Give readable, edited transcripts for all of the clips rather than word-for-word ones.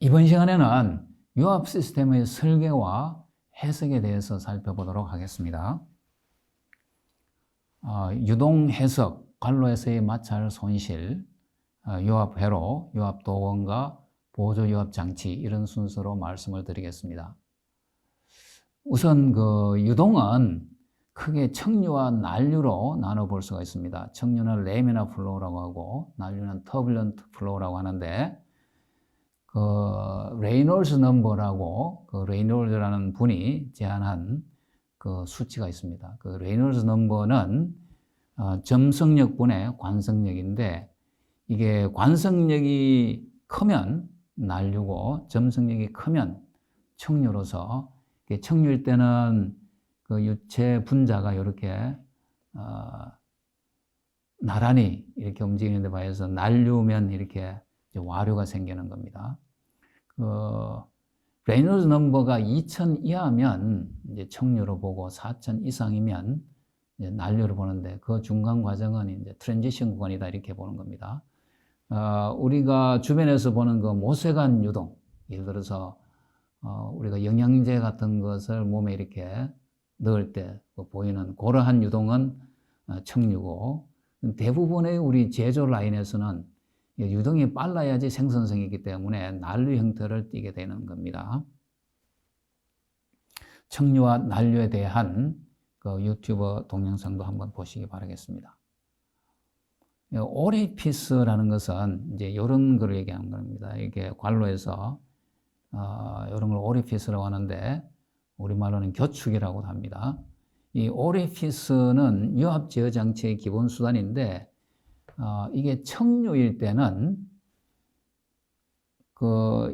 이번 시간에는 유압 시스템의 설계와 해석에 대해서 살펴보도록 하겠습니다. 유동 해석, 관로에서의 마찰 손실, 유압 회로, 유압 도원과 보조 유압 장치 이런 순서로 말씀을 드리겠습니다. 우선 유동은 크게 청류와 난류로 나눠볼 수가 있습니다. 청류는 레미나 플로우라고 하고 난류는 터뷸런트 플로우라고 하는데 레이놀즈 넘버라고 레이놀즈라는 분이 제안한 수치가 있습니다. 레이놀즈 넘버는 점성력분의 관성력인데 이게 관성력이 크면 난류고 점성력이 크면 청류로서 청류일 때는 유체 분자가 이렇게 나란히 이렇게 움직이는 데 비해서 난류면 이렇게 와류가 생기는 겁니다. 레이놀즈 넘버가 2000 이하면 이제 청류로 보고 4000 이상이면 이제 난류를 보는데 그 중간 과정은 이제 트랜지션 구간이다 이렇게 보는 겁니다. 우리가 주변에서 보는 모세관 유동, 예를 들어서 우리가 영양제 같은 것을 몸에 이렇게 넣을 때 보이는 그러한 유동은 청류고 대부분의 우리 제조 라인에서는 유동이 빨라야지 생산성이 있기 때문에 난류 형태를 띠게 되는 겁니다. 청류와 난류에 대한 유튜버 동영상도 한번 보시기 바라겠습니다. 오리피스라는 것은 이제 이런 걸 얘기하는 겁니다. 이게 관로에서 이런 걸 오리피스라고 하는데 우리말로는 교축이라고 합니다. 이 오리피스는 유압 제어 장치의 기본 수단인데 이게 청류일 때는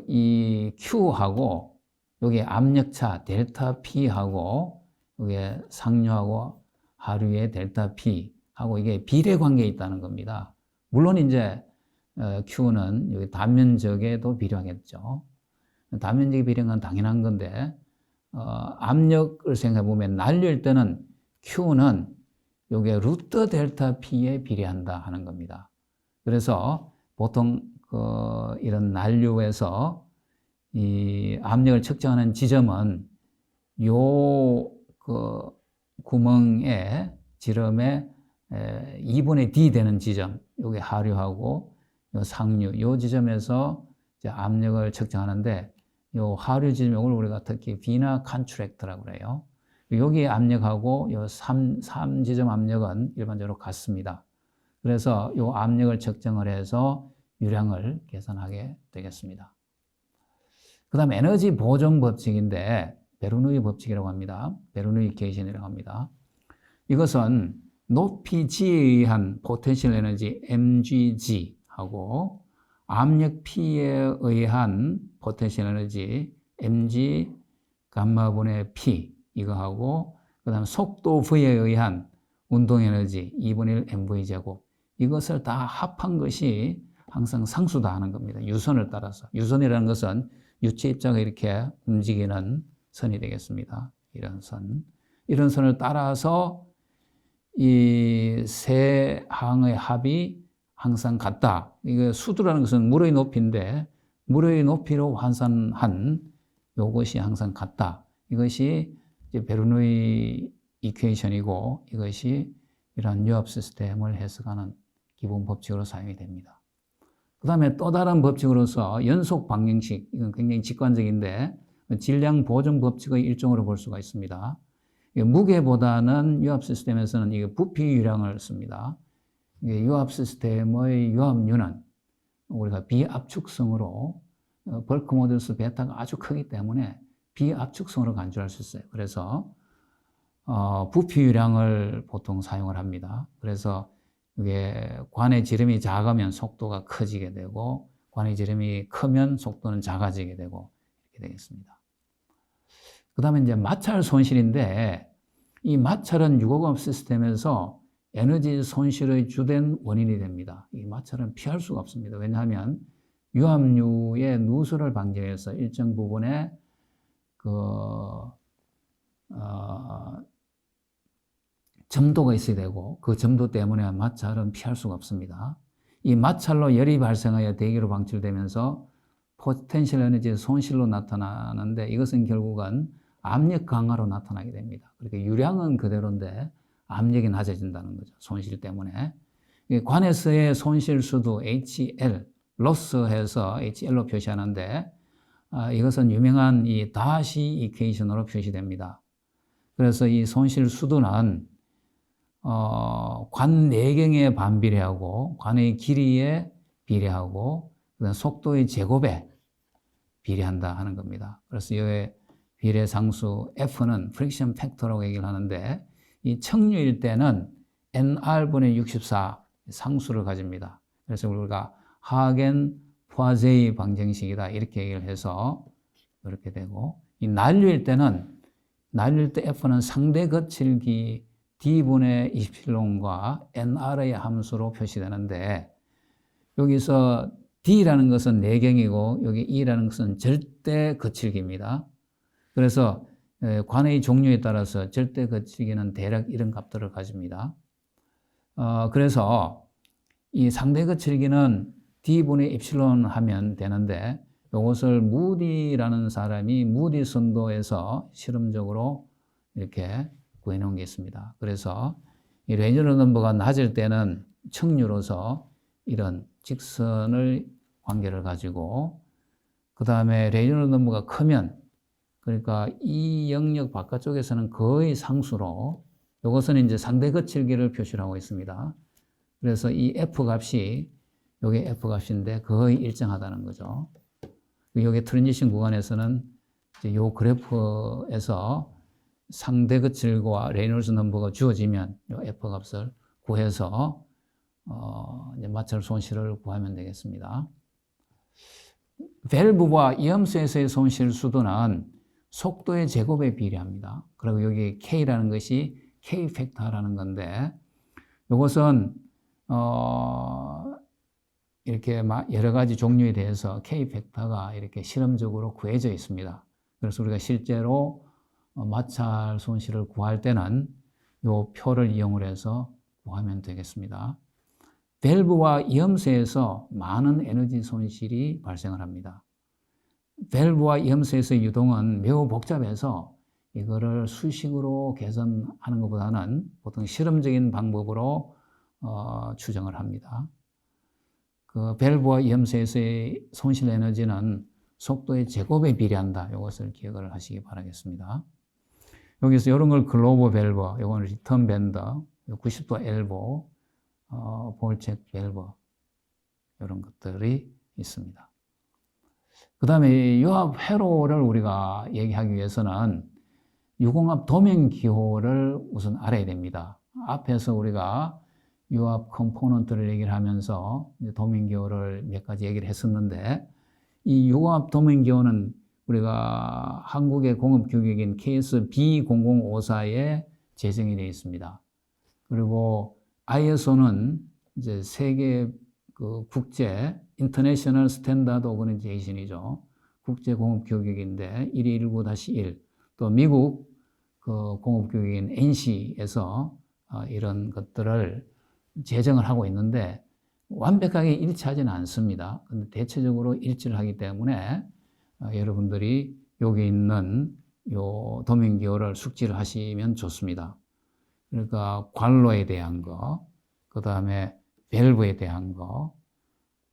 이 Q하고 여기 압력차 델타 P하고 여기 상류하고 하류의 델타 P하고 이게 비례 관계에 있다는 겁니다. 물론 이제 Q는 여기 단면적에도 비례하겠죠. 단면적이 비례한 건 당연한 건데 압력을 생각해 보면 난류일 때는 Q는 요게 루트 델타 P에 비례한다 하는 겁니다. 그래서 보통 이런 난류에서 이 압력을 측정하는 지점은 요 구멍의 지름의 2분의 D 되는 지점, 요게 하류하고 요 상류, 요 지점에서 이제 압력을 측정하는데 요 하류 지점을 우리가 특히 비나 칸트랙트라고 그래요. 여기 압력하고 요 3지점 압력은 일반적으로 같습니다. 그래서 요 압력을 측정을 해서 유량을 계산하게 되겠습니다. 그 다음 에너지 보존 법칙인데 베르누이 법칙이라고 합니다. 베르누이 이퀘이션이라고 합니다. 이것은 높이 G에 의한 포텐셜 에너지 mg하고 압력 P에 의한 포텐셜 에너지 mg 감마분의 P 이거하고 그 다음 속도 V에 의한 운동에너지 2분의 1 mv 제곱 이것을 다 합한 것이 항상 상수다 하는 겁니다. 유선을 따라서. 유선이라는 것은 유체 입자가 이렇게 움직이는 선이 되겠습니다. 이런 선. 이런 선을 따라서 이 세 항의 합이 항상 같다. 이거 수두라는 것은 물의 높이인데 물의 높이로 환산한 이것이 항상 같다. 이것이 베르누이 이퀘이션이고 이것이 이러한 유압 시스템을 해석하는 기본 법칙으로 사용이 됩니다. 그 다음에 또 다른 법칙으로서 연속 방정식, 이건 굉장히 직관적인데 질량 보존 법칙의 일종으로 볼 수가 있습니다. 무게보다는 유압 시스템에서는 이게 부피 유량을 씁니다. 이게 유압 시스템의 유압류는 우리가 비압축성으로 벌크 모듈스 베타가 아주 크기 때문에 비압축성으로 간주할 수 있어요. 그래서 부피 유량을 보통 사용을 합니다. 그래서 이게 관의 지름이 작으면 속도가 커지게 되고 관의 지름이 크면 속도는 작아지게 되고 이렇게 되겠습니다. 그 다음에 이제 마찰 손실인데 이 마찰은 유고급 시스템에서 에너지 손실의 주된 원인이 됩니다. 이 마찰은 피할 수가 없습니다. 왜냐하면 유압류의 누수를 방지하기 위해서 일정 부분에 점도가 있어야 되고 그 점도 때문에 마찰은 피할 수가 없습니다. 이 마찰로 열이 발생하여 대기로 방출되면서 포텐셜 에너지의 손실로 나타나는데 이것은 결국은 압력 강화로 나타나게 됩니다. 그러니까 유량은 그대로인데 압력이 낮아진다는 거죠. 손실 때문에. 관에서의 손실수도 HL, 로스해서 HL로 표시하는데 이것은 유명한 이 다시 이퀘이션으로 표시됩니다. 그래서 이 손실수도는 관 내경에 반비례하고 관의 길이에 비례하고 그다음 속도의 제곱에 비례한다 하는 겁니다. 그래서 이 비례 상수 F는 프릭션 팩터라고 얘기를 하는데 이 척류일 때는 NR분의 64 상수를 가집니다. 그래서 우리가 하겐 포아제이 방정식이다 이렇게 얘기를 해서 이렇게 되고 이 난류일 때는 난류일 때 F는 상대 거칠기 D분의 이프실론과 NR의 함수로 표시되는데 여기서 D라는 것은 내경이고 여기 E라는 것은 절대 거칠기입니다. 그래서 관의 종류에 따라서 절대 거칠기는 대략 이런 값들을 가집니다. 그래서 이 상대 거칠기는 D분의 입실론 하면 되는데 이것을 무디라는 사람이 무디 선도에서 실험적으로 이렇게 구해놓은 게 있습니다. 그래서 이 레이저널 넘버가 낮을 때는 척류로서 이런 직선을 관계를 가지고 그 다음에 레이저널 넘버가 크면 그러니까 이 영역 바깥쪽에서는 거의 상수로 이것은 이제 상대 거칠기를 표시하고 있습니다. 그래서 이 F 값이 이게 F 값인데 거의 일정하다는 거죠. 여기 트랜지션 구간에서는 이제 이 그래프에서 상대 거칠기와 레이놀즈 넘버가 주어지면 이 F 값을 구해서 이제 마찰 손실을 구하면 되겠습니다. 밸브와 이염수에서의 손실 수도는 속도의 제곱에 비례합니다. 그리고 여기 K라는 것이 K 팩터라는 건데 이것은 이렇게 여러 가지 종류에 대해서 K 팩터가 이렇게 실험적으로 구해져 있습니다. 그래서 우리가 실제로 마찰 손실을 구할 때는 이 표를 이용을 해서 구하면 되겠습니다. 밸브와 이염수에서 많은 에너지 손실이 발생을 합니다. 밸브와 이염수에서의 유동은 매우 복잡해서 이거를 수식으로 개선하는 것보다는 보통 실험적인 방법으로 추정을 합니다. 그 밸브와 이염수에서의 손실 에너지는 속도의 제곱에 비례한다. 이것을 기억을 하시기 바라겠습니다. 여기서 이런 걸 글로브 밸브, 이거는 리턴 밴더, 90도 엘보, 볼책 밸브 이런 것들이 있습니다. 그 다음에 유압 회로를 우리가 얘기하기 위해서는 유공압 도면 기호를 우선 알아야 됩니다. 앞에서 우리가 유압 컴포넌트를 얘기를 하면서 도면 기호를 몇 가지 얘기를 했었는데 이 유압 도면 기호는 우리가 한국의 공업 규격인 KS B0054에 제정이 되어 있습니다. 그리고 ISO는 이제 세계 그 국제 인터내셔널 스탠다드 오거니제이션이죠. 국제 공업 규격인데 119-1 또 미국 그 공업 규격인 NC에서 이런 것들을 제정을 하고 있는데 완벽하게 일치하지는 않습니다. 근데 대체적으로 일치를 하기 때문에 여러분들이 여기 있는 요 도면 기호를 숙지를 하시면 좋습니다. 그러니까 관로에 대한 거, 그 다음에 밸브에 대한 거,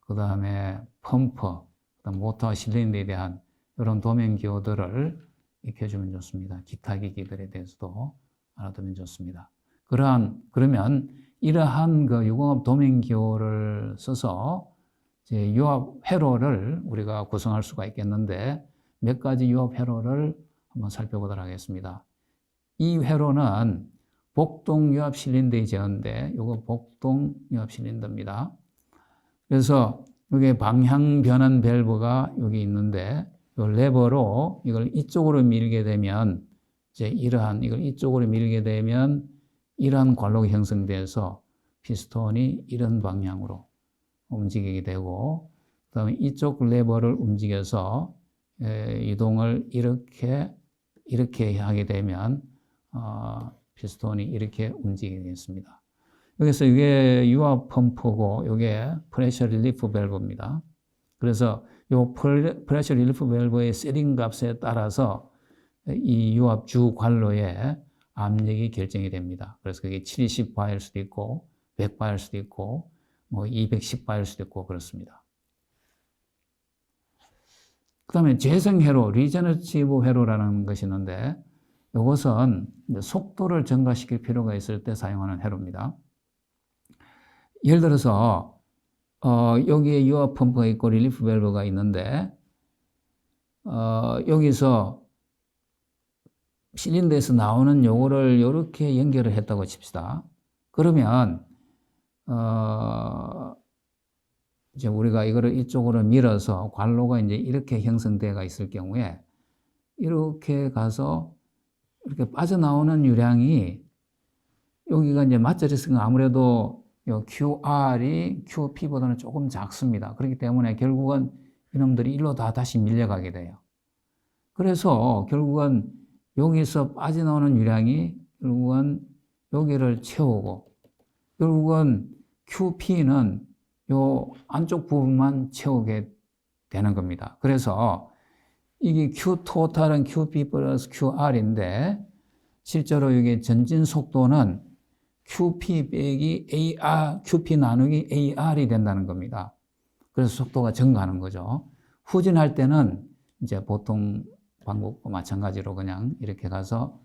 그 다음에 펌프, 그다음 모터 실린더에 대한 이런 도면 기호들을 익혀주면 좋습니다. 기타 기기들에 대해서도 알아두면 좋습니다. 그러면 이러한 그 유공압 도면 기호를 써서 이제 유압 회로를 우리가 구성할 수가 있겠는데 몇 가지 유압 회로를 한번 살펴보도록 하겠습니다. 이 회로는 복동 유압 실린더의 제어인데 이거 복동 유압 실린더입니다. 그래서 여기 방향 변환 밸브가 여기 있는데 이 레버로 이걸 이쪽으로 밀게 되면 이제 이걸 이쪽으로 밀게 되면 이러한 관로가 형성돼서 피스톤이 이런 방향으로 움직이게 되고 그다음에 이쪽 레버를 움직여서 이동을 이렇게 하게 되면 피스톤이 이렇게 움직이겠습니다. 여기서 이게 유압 펌프고 이게 프레셔 릴리프 밸브입니다. 그래서 요 프레셔 릴리프 밸브의 세팅 값에 따라서 이 유압 주 관로의 압력이 결정이 됩니다. 그래서 그게 70바일 수도 있고 100바일 수도 있고 뭐 210바일 수도 있고 그렇습니다. 그 다음에 재생회로, 리제너티브 회로라는 것이 있는데 이것은 속도를 증가시킬 필요가 있을 때 사용하는 회로입니다. 예를 들어서 여기에 유압 펌프가 있고 릴리프 밸브가 있는데 여기서 실린더에서 나오는 요거를 이렇게 연결을 했다고 칩시다. 그러면 이제 우리가 이거를 이쪽으로 밀어서 관로가 이제 이렇게 형성되어 있을 경우에 이렇게 가서 이렇게 빠져나오는 유량이 여기가 이제 맞춰졌으니까 아무래도 요 QR이 QP보다는 조금 작습니다. 그렇기 때문에 결국은 이놈들이 일로 다 다시 밀려가게 돼요. 그래서 결국은 여기서 빠져나오는 유량이 결국은 여기를 채우고 결국은 QP는 요 안쪽 부분만 채우게 되는 겁니다. 그래서 이게 Q 토탈은 QP 플러스 QR인데 실제로 이게 전진 속도는 QP 빼기 AR, QP 나누기 AR이 된다는 겁니다. 그래서 속도가 증가하는 거죠. 후진할 때는 이제 보통 방법과 마찬가지로 그냥 이렇게 가서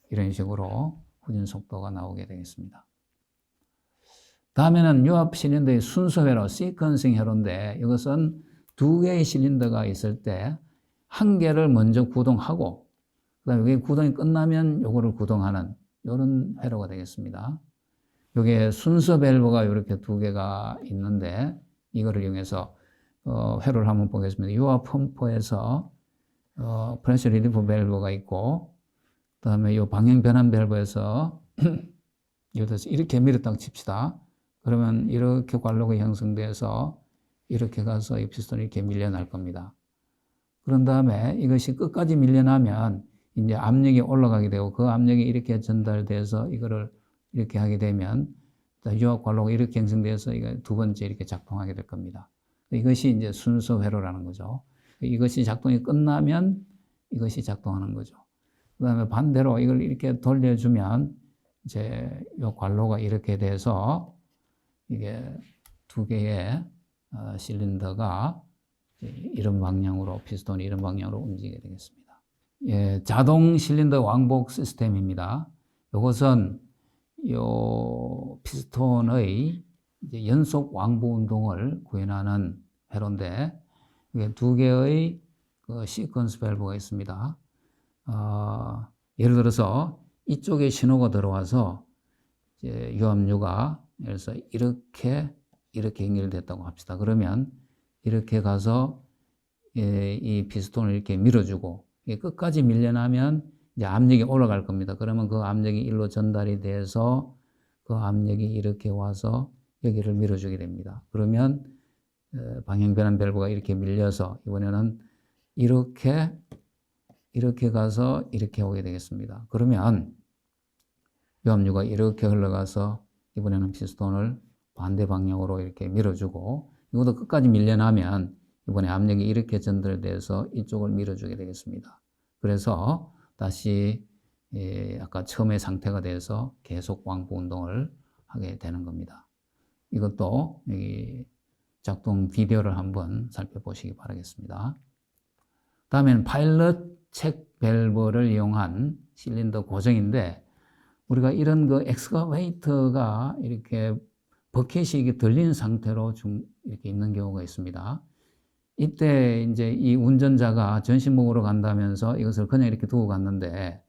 이런 식으로 후진 속도가 나오게 되겠습니다. 다음에는 유압 실린더의 순서 회로, 시퀀싱 회로인데 이것은 두 개의 실린더가 있을 때 한 개를 먼저 구동하고 그다음에 이게 구동이 끝나면 요거를 구동하는 이런 회로가 되겠습니다. 요게 순서 밸브가 이렇게 두 개가 있는데 이거를 이용해서 회로를 한번 보겠습니다. 유압 펌프에서 프레셔 릴리프 밸브가 있고 그다음에 요 방향 변환 밸브에서 예를 들어서 이렇게 밀었다고 칩시다. 그러면 이렇게 관로가 형성돼서 이렇게 가서 이 피스톤이 이렇게 밀려날 겁니다. 그런 다음에 이것이 끝까지 밀려나면 이제 압력이 올라가게 되고 그 압력이 이렇게 전달돼서 이거를 이렇게 하게 되면 유압 관로가 이렇게 형성돼서 이거 두 번째 이렇게 작동하게 될 겁니다. 이것이 이제 순서 회로라는 거죠. 이것이 작동이 끝나면 이것이 작동하는 거죠. 그 다음에 반대로 이걸 이렇게 돌려주면 이제 이 관로가 이렇게 돼서 이게 두 개의 실린더가 이런 방향으로 피스톤이 이런 방향으로 움직이게 되겠습니다. 예, 자동 실린더 왕복 시스템입니다. 이것은 요 피스톤의 이제 연속 왕복 운동을 구현하는 회로인데 이게 두 개의 그 시퀀스 밸브가 있습니다. 예를 들어서 이쪽에 신호가 들어와서 이제 유압류가 예를 들어서 이렇게 연결됐다고 합시다. 그러면 이렇게 가서 이 피스톤을 이렇게 밀어주고 끝까지 밀려나면 이제 압력이 올라갈 겁니다. 그러면 그 압력이 일로 전달이 돼서 그 압력이 이렇게 와서 여기를 밀어주게 됩니다. 그러면 방향 변환 밸브가 이렇게 밀려서 이번에는 이렇게 가서 이렇게 오게 되겠습니다. 그러면 유압류가 이렇게 흘러가서 이번에는 피스톤을 반대 방향으로 이렇게 밀어주고 이것도 끝까지 밀려나면 이번에 압력이 이렇게 전달돼서 이쪽을 밀어주게 되겠습니다. 그래서 다시 아까 처음의 상태가 돼서 계속 왕복 운동을 하게 되는 겁니다. 이것도 여기 작동 비디오를 한번 살펴보시기 바라겠습니다. 다음에는 파일럿 책 밸브를 이용한 실린더 고정인데 우리가 이런 그 엑스커베이터가 이렇게 버켓이 이게 들린 상태로 이렇게 있는 경우가 있습니다. 이때 이제 이 운전자가 전신 목으로 간다면서 이것을 그냥 이렇게 두고 갔는데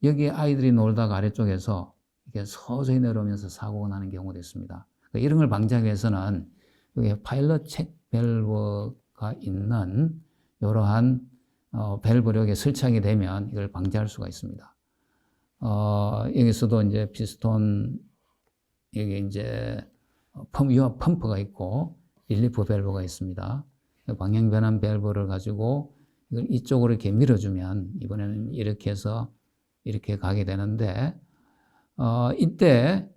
여기 아이들이 놀다가 아래쪽에서 이게 서서히 내려오면서 사고가 나는 경우도 있습니다. 이런 걸 방지하기 위해서는 여기 파일럿 책 밸브가 있는 이러한 밸브를 여기에 설치하게 되면 이걸 방지할 수가 있습니다. 여기서도 이제 피스톤 여기 이제 유압 펌프가 있고 릴리프 밸브가 있습니다. 방향 변환 밸브를 가지고 이걸 이쪽으로 이렇게 밀어주면 이번에는 이렇게 해서 이렇게 가게 되는데 이때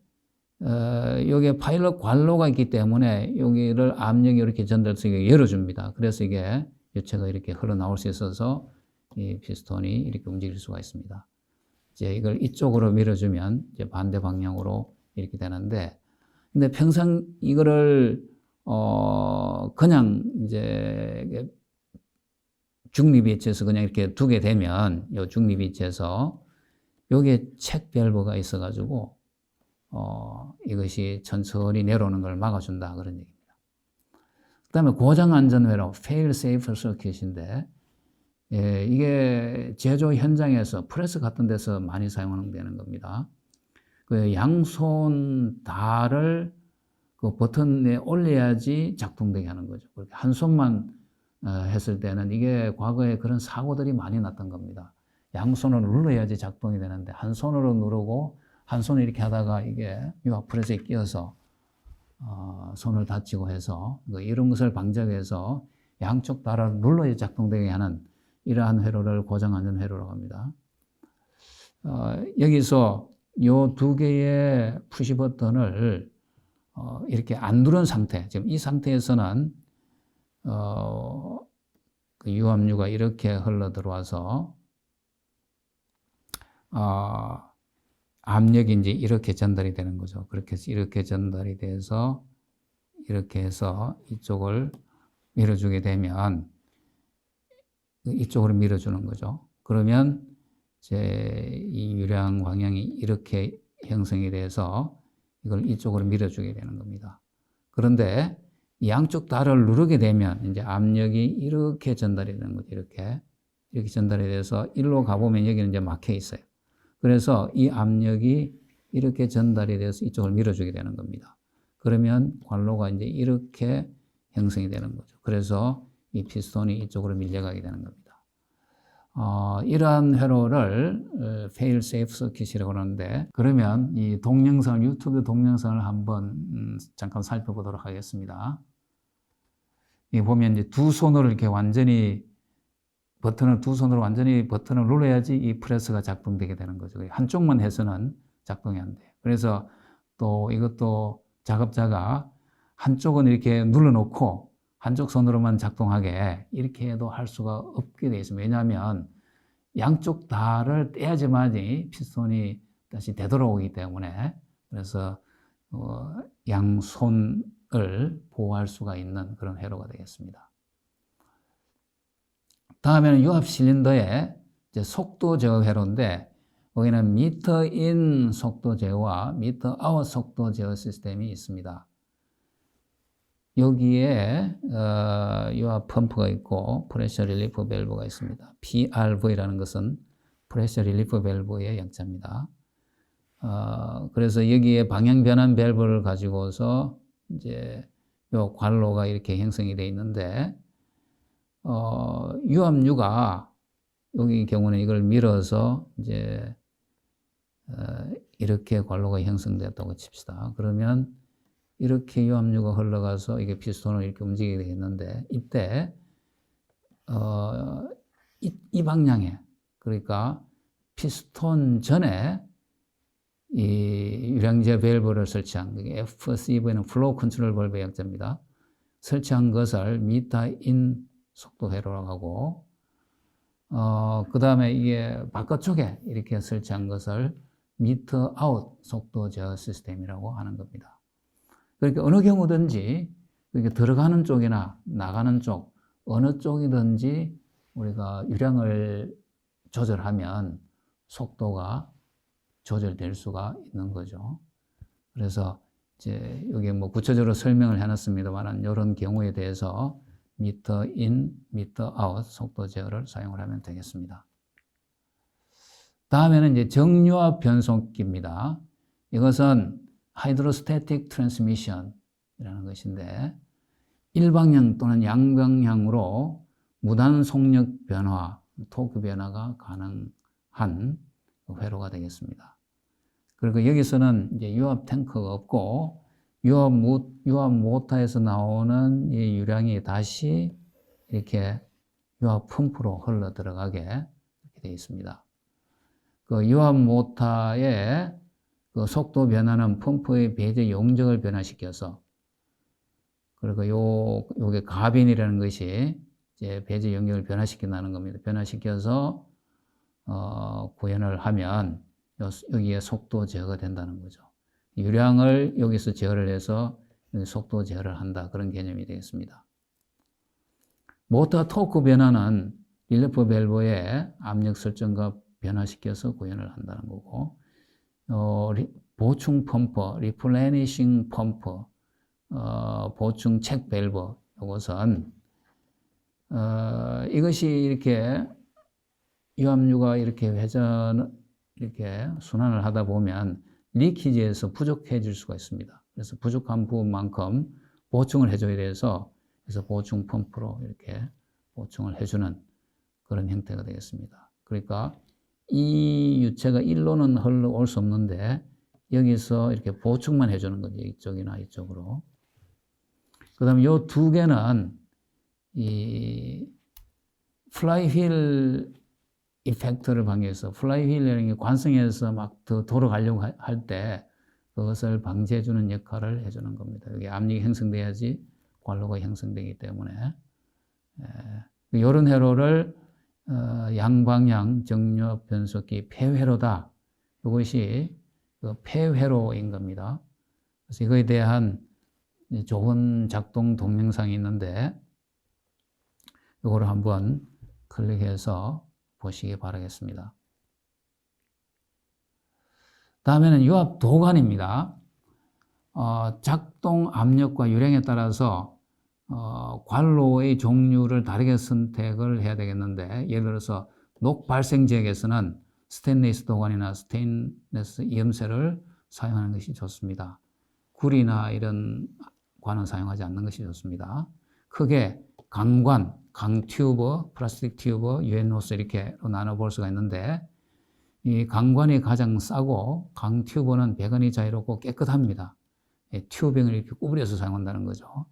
여기에 파일럿 관로가 있기 때문에 여기를 압력이 이렇게 전달해서 열어줍니다. 그래서 이게 유체가 이렇게 흘러나올 수 있어서 이 피스톤이 이렇게 움직일 수가 있습니다. 이제 이걸 이쪽으로 밀어주면 이제 반대 방향으로 이렇게 되는데, 근데 평상 이거를 그냥 이제 중립 위치에서 그냥 이렇게 두게 되면, 요 중립 위치에서 여기에 책 밸브가 있어가지고 이것이 천천히 내려오는 걸 막아준다, 그런 얘기입니다. 그 다음에 고장 안전 회로 fail safe circuit인데, 예, 이게 제조 현장에서 프레스 같은 데서 많이 사용되는 겁니다. 그 양손 다를 그 버튼에 올려야지 작동되게 하는 거죠. 그렇게 한 손만 했을 때는 이게 과거에 그런 사고들이 많이 났던 겁니다. 양손으로 눌러야지 작동이 되는데 한 손으로 누르고 한 손을 이렇게 하다가 이게 유압 프레스에 끼어서 손을 다치고 해서 이런 것을 방지하기 위해서 양쪽 다를 눌러야 작동되게 하는 이러한 회로를 고정안전 회로라고 합니다. 여기서 요 두 개의 푸시 버튼을 이렇게 안 누른 상태, 지금 이 상태에서는 그 유압류가 이렇게 흘러 들어와서 압력이 이제 이렇게 전달이 되는 거죠. 그렇게 해서 이렇게 전달이 돼서 이렇게 해서 이쪽을 밀어주게 되면 이쪽으로 밀어주는 거죠. 그러면 이제 이 유량 방향이 이렇게 형성이 돼서 이걸 이쪽으로 밀어주게 되는 겁니다. 그런데 양쪽 다를 누르게 되면 이제 압력이 이렇게 전달이 되는 거죠. 이렇게 전달이 돼서 일로 가보면 여기는 이제 막혀 있어요. 그래서 이 압력이 이렇게 전달이 돼서 이쪽을 밀어주게 되는 겁니다. 그러면 관로가 이제 이렇게 형성이 되는 거죠. 그래서 이 피스톤이 이쪽으로 밀려가게 되는 겁니다. 이러한 회로를 fail safe circuit이라고 하는데, 그러면 이 동영상을, 유튜브 동영상을 한번 잠깐 살펴보도록 하겠습니다. 이 보면 이제 두 손으로 이렇게 완전히 두 손으로 완전히 버튼을 눌러야지 이 프레스가 작동되게 되는 거죠. 한쪽만 해서는 작동이 안 돼요. 그래서 또 이것도 작업자가 한쪽은 이렇게 눌러놓고 한쪽 손으로만 작동하게 이렇게 해도 할 수가 없게 되어 있습니다. 왜냐하면 양쪽 다를 떼야지만이 피스톤이 다시 되돌아오기 때문에, 그래서 양손을 보호할 수가 있는 그런 회로가 되겠습니다. 다음에는 유압 실린더의 이제 속도 제어 회로인데, 여기는 미터 인 속도 제어와 미터 아웃 속도 제어 시스템이 있습니다. 여기에 유압 펌프가 있고 프레셔 릴리프 밸브가 있습니다. PRV라는 것은 프레셔 릴리프 밸브의 약자입니다. 그래서 여기에 방향 변환 밸브를 가지고서 이제 요 관로가 이렇게 형성이 되어 있는데, 유압류가 여기 경우는 이걸 밀어서 이제 이렇게 관로가 형성되었다고 칩시다. 그러면 이렇게 유압류가 흘러가서 이게 피스톤을 이렇게 움직이게 되겠는데, 이때 이 방향에, 그러니까 피스톤 전에 이 유량제 밸브를 설치한, FCV는 플로우 컨트롤 밸브의 약자입니다. 설치한 것을 미터 인 속도 회로라고 하고, 그 다음에 이게 바깥쪽에 이렇게 설치한 것을 미터 아웃 속도 제어 시스템이라고 하는 겁니다. 그러니까 어느 경우든지 그러니까 들어가는 쪽이나 나가는 쪽, 어느 쪽이든지 우리가 유량을 조절하면 속도가 조절될 수가 있는 거죠. 그래서 이제 여기 뭐 구체적으로 설명을 해놨습니다만, 이런 경우에 대해서 미터 인, 미터 아웃 속도 제어를 사용을 하면 되겠습니다. 다음에는 이제 정유압 변속기입니다. 이것은 하이드로스태틱 트랜스미션이라는 것인데, 일방향 또는 양방향으로 무단 속력 변화, 토크 변화가 가능한 회로가 되겠습니다. 그리고 여기서는 이제 유압 탱크가 없고 유압 모터에서 나오는 이 유량이 다시 이렇게 유압 펌프로 흘러 들어가게 이렇게 되어 있습니다. 그 유압 모터의 그 속도 변화는 펌프의 배제 용적을 변화시켜서, 그리고 요게 가빈이라는 것이 이제 배제 용적을 변화시킨다는 겁니다. 변화시켜서 구현을 하면 여기에 속도 제어가 된다는 거죠. 유량을 여기서 제어를 해서 속도 제어를 한다, 그런 개념이 되겠습니다. 모터 토크 변화는 릴리프 밸브의 압력 설정과 변화시켜서 구현을 한다는 거고, 보충 펌프, 리플레니싱 펌프, 보충 책 밸브, 이것은 이것이 이렇게 유압유가 이렇게 이렇게 순환을 하다 보면 리키지에서 부족해질 수가 있습니다. 그래서 부족한 부분만큼 보충을 해줘야 돼서, 그래서 보충 펌프로 이렇게 보충을 해주는 그런 형태가 되겠습니다. 그러니까 이 유체가 일로는 흘러올 수 없는데 여기서 이렇게 보충만 해주는 거죠. 이쪽이나 이쪽으로. 그 다음에 이 두 개는 이 플라이휠 이펙터를 방해해서, 플라이휠이라는 게 관성에서 막 더 돌아가려고 할 때 그것을 방지해주는 역할을 해주는 겁니다. 여기 압력이 형성돼야지 관로가 형성되기 때문에, 이런 회로를 양방향 정력 변속기 폐회로다. 이것이 그 폐회로인 겁니다. 그래서 이거에 대한 좋은 작동 동영상이 있는데 이거를 한번 클릭해서 보시기 바라겠습니다. 다음에는 유압 도관입니다. 작동 압력과 유량에 따라서 관로의 종류를 다르게 선택을 해야 되겠는데, 예를 들어서 녹 발생 지역에서는 스테인리스 도관이나 스테인리스 이음새를 사용하는 것이 좋습니다. 구리나 이런 관은 사용하지 않는 것이 좋습니다. 크게 강관, 강튜브, 플라스틱 튜브, 유엔호스 이렇게 나눠볼 수가 있는데, 이 강관이 가장 싸고 강튜브는 배관이 자유롭고 깨끗합니다. 튜빙을 이렇게 구부려서 사용한다는 거죠.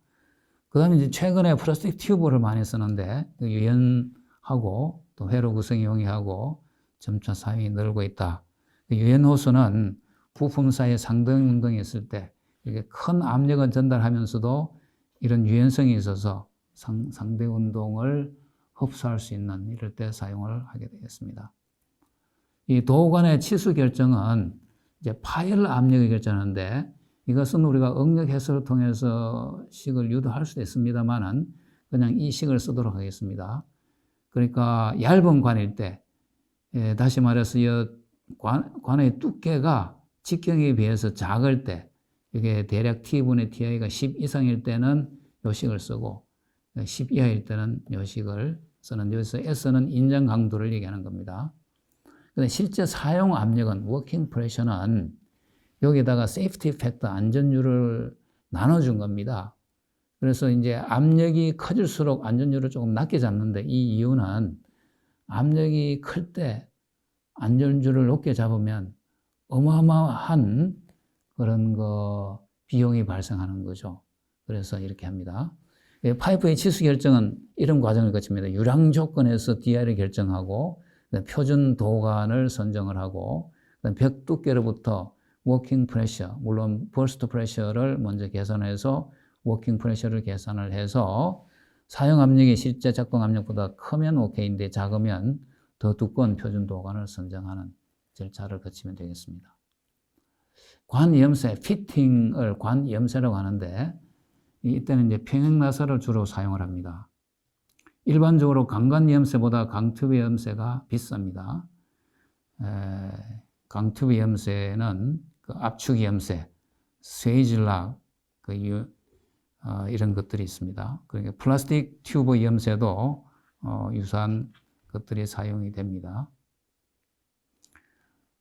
그 다음에 이제 최근에 플라스틱 튜브를 많이 쓰는데 유연하고 또 회로 구성이 용이하고 점차 사용이 늘고 있다. 유연호수는 부품 사이에 상등 운동이 있을 때 이렇게 큰 압력을 전달하면서도 이런 유연성이 있어서 상대 운동을 흡수할 수 있는, 이럴 때 사용을 하게 되겠습니다. 이 도관의 치수 결정은 이제 파열 압력을 결정하는데, 이것은 우리가 응력 해설을 통해서 식을 유도할 수도 있습니다만은 그냥 이 식을 쓰도록 하겠습니다. 그러니까 얇은 관일 때, 다시 말해서 이 관의 두께가 직경에 비해서 작을 때, 이게 대략 T분의 TI가 10 이상일 때는 요 식을 쓰고 10 이하일 때는 요 식을 쓰는, 여기서 S는 인정 강도를 얘기하는 겁니다. 근데 실제 사용 압력은, 워킹 프레셔는 여기다가 세이프티 팩터, 안전율을 나눠준 겁니다. 그래서 이제 압력이 커질수록 안전율을 조금 낮게 잡는데, 이 이유는 압력이 클 때 안전율을 높게 잡으면 어마어마한 그런 비용이 발생하는 거죠. 그래서 이렇게 합니다. 파이프의 치수 결정은 이런 과정을 거칩니다. 유량 조건에서 DI를 결정하고, 표준 도관을 선정을 하고, 벽 두께로부터 워킹 프레셔, 물론 버스트 프레셔를 먼저 계산해서 워킹 프레셔를 계산을 해서 사용 압력이 실제 작동 압력보다 크면 오케이인데 작으면 더 두꺼운 표준 도관을 선정하는 절차를 거치면 되겠습니다. 관이염새, 피팅을 관이염새라고 하는데, 이때는 이제 평행 나사를 주로 사용을 합니다. 일반적으로 강관 이염새보다 강튜브 이염새가 비쌉니다. 강튜브 이염새는 그 압축 이염새, 스웨이즐락, 이런 것들이 있습니다. 그러니까 플라스틱 튜브 이염새도 유사한 것들이 사용이 됩니다.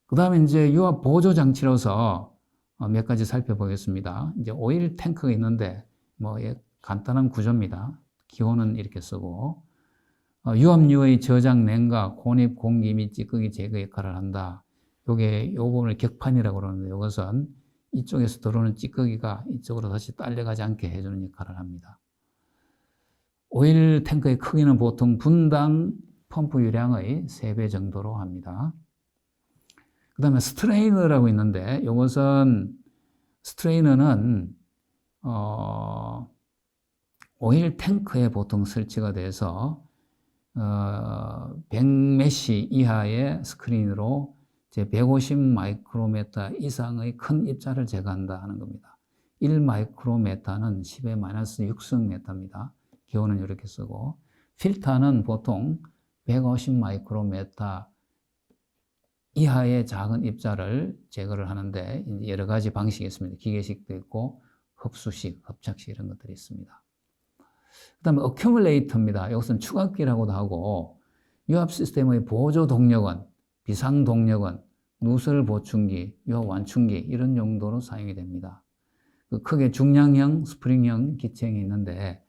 그 다음에 이제 유압 보조 장치로서 몇 가지 살펴보겠습니다. 이제 오일 탱크가 있는데, 간단한 구조입니다. 기호는 이렇게 쓰고, 유압유의 저장 냉각, 혼입, 공기 및 찌꺼기 제거 역할을 한다. 이 부분을 격판이라고 그러는데, 이것은 이쪽에서 들어오는 찌꺼기가 이쪽으로 다시 딸려가지 않게 해주는 역할을 합니다. 오일 탱크의 크기는 보통 분당 펌프 유량의 3배 정도로 합니다. 그 다음에 스트레이너라고 있는데, 이것은, 스트레이너는, 오일 탱크에 보통 설치가 돼서, 100메시 이하의 스크린으로 이제 150 마이크로메타 이상의 큰 입자를 제거한다 하는 겁니다. 1 마이크로메타는 10의 마이너스 6성 메타입니다. 기호는 이렇게 쓰고, 필터는 보통 150 마이크로메타 이하의 작은 입자를 제거를 하는데 여러 가지 방식이 있습니다. 기계식도 있고 흡수식, hợp착식 이런 것들이 있습니다. 그 다음에 어큐뮬레이터입니다. 이것은 추각기라고도 하고 유압 시스템의 보조 동력원, 비상 동력원, 누설 보충기, 유압 완충기 이런 용도로 사용이 됩니다. 크게 중량형, 스프링형 기체형이 있는데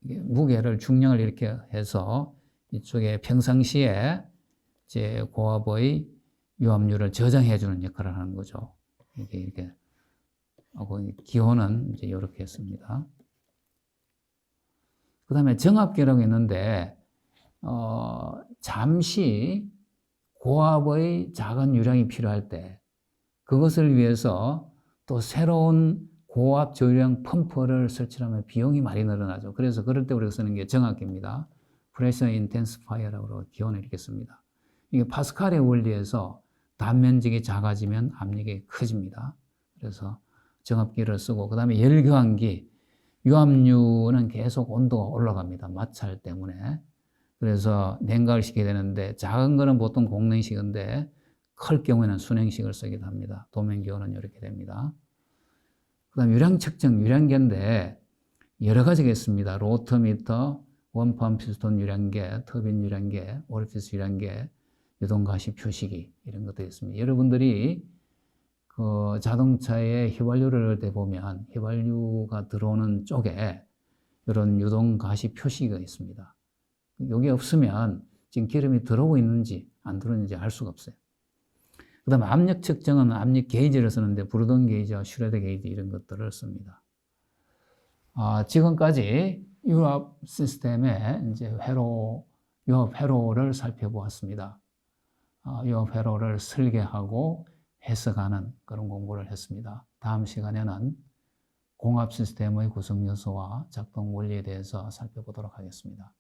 무게를 중량을 이렇게 해서 이쪽에 평상시에 이제 고압의 유압률을 저장해 주는 역할을 하는 거죠. 이렇게 하고 기호는 이제 이렇게 했습니다. 그 다음에 정압기라고 있는데 잠시 고압의 작은 유량이 필요할 때 그것을 위해서 또 새로운 고압 저유량 펌프를 설치하면 비용이 많이 늘어나죠. 그래서 그럴 때 우리가 쓰는 게 정압기입니다. 프레셔 인텐시파이어라고 기호는 이렇게 씁니다. 이게 파스칼의 원리에서 단면적이 작아지면 압력이 커집니다. 그래서 정압기를 쓰고, 그 다음에 열교환기, 유압류는 계속 온도가 올라갑니다. 마찰 때문에. 그래서 냉각을 시켜야 되는데, 작은 거는 보통 공냉식인데, 클 경우에는 순행식을 쓰기도 합니다. 도면기호는 이렇게 됩니다. 그 다음 유량 측정, 유량계인데, 여러 가지가 있습니다. 로터미터, 원판 피스톤 유량계, 터빈 유량계, 오리피스 유량계, 유동가시 표시기 이런 것도 있습니다. 여러분들이 그 자동차에 휘발유를 넣을 때 보면 휘발유가 들어오는 쪽에 이런 유동가시 표시기가 있습니다. 여기 없으면 지금 기름이 들어오고 있는지 안 들어오는지 알 수가 없어요. 그 다음에 압력 측정은 압력 게이지를 쓰는데 브루던 게이지와 슈레더 게이지 이런 것들을 씁니다. 지금까지 유압 시스템의 이제 유압 회로를 살펴보았습니다. 유압 회로를 설계하고 해석하는 그런 공부를 했습니다. 다음 시간에는 공압 시스템의 구성 요소와 작동 원리에 대해서 살펴보도록 하겠습니다.